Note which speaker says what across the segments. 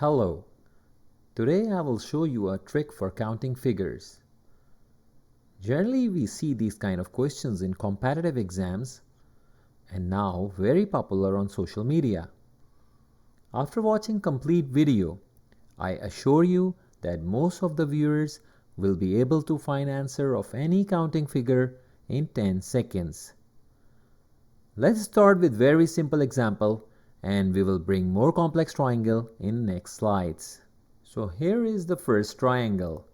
Speaker 1: Hello, today I will show you a trick for counting figures. Generally we see these kind of questions in competitive exams and now very popular on social media. After watching complete video, I assure you that most of the viewers will be able to find answer of any counting figure in 10 seconds. Let's start with very simple example and we will bring more complex triangle in next slides. So here is the first triangle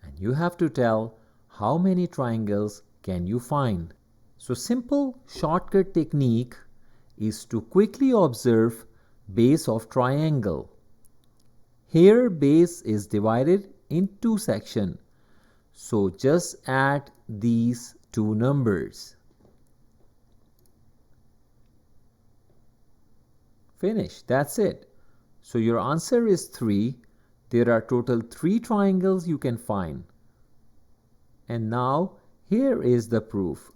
Speaker 1: and you have to tell how many triangles can you find. So simple shortcut technique is to quickly observe base of triangle. Here base is divided in two sections. So just add these two numbers. Finish. That's it. So your answer is 3. There are total 3 triangles you can find. And now here is the proof.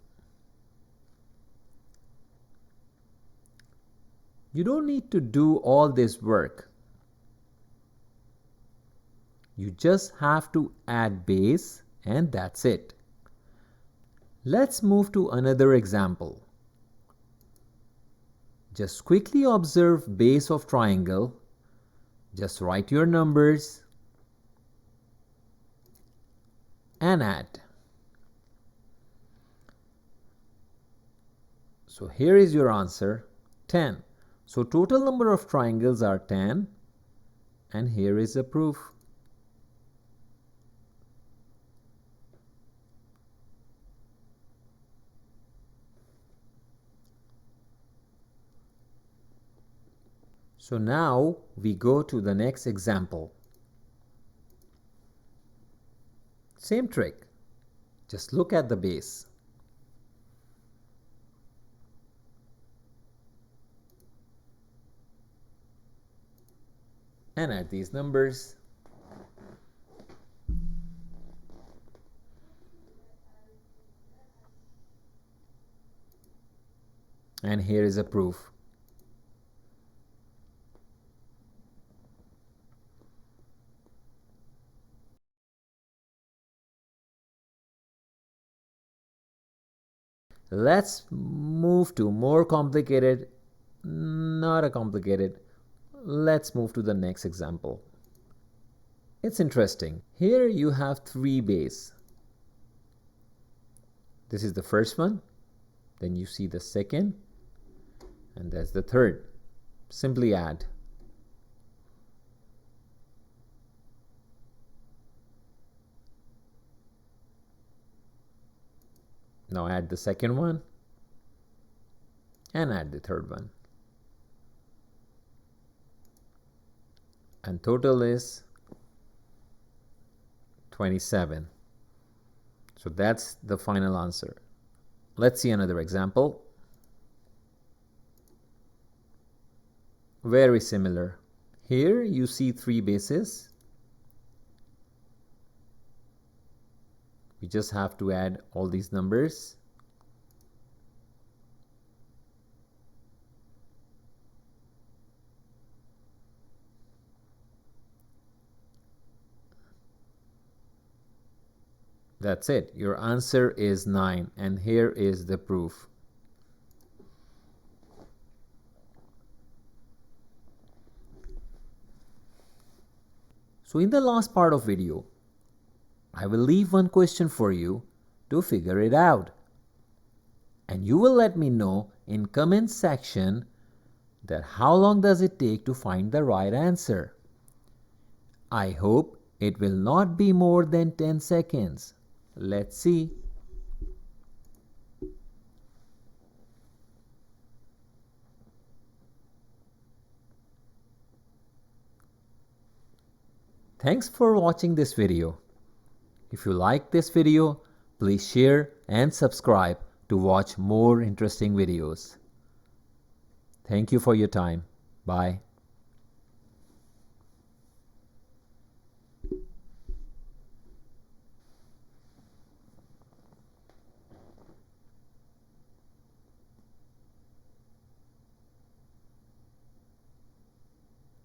Speaker 1: You don't need to do all this work. You just have to add base and that's it. Let's move to another example. Just quickly observe base of triangle. Just write your numbers and add. So here is your answer, 10. So total number of triangles are 10 and here is the proof. So now we go to the next example. Same trick. Just look at the base. And add these numbers. And here is a proof. Let's move to more complicated, not a complicated. Let's move to the next example. It's interesting. Here you have 3 base. This is the first one. Then you see the second. And that's the third. Simply add. Now add the second one. And add the third one. And total is 27. So that's the final answer. Let's see another example. Very similar. Here you see 3 bases. We just have to add all these numbers. That's it. Your answer is 9 and here is the proof. So in the last part of video, I will leave one question for you to figure it out. And you will let me know in comment section that how long does it take to find the right answer. I hope it will not be more than 10 seconds. Let's see. Thanks for watching this video. If you like this video, please share and subscribe to watch more interesting videos. Thank you for your time. Bye.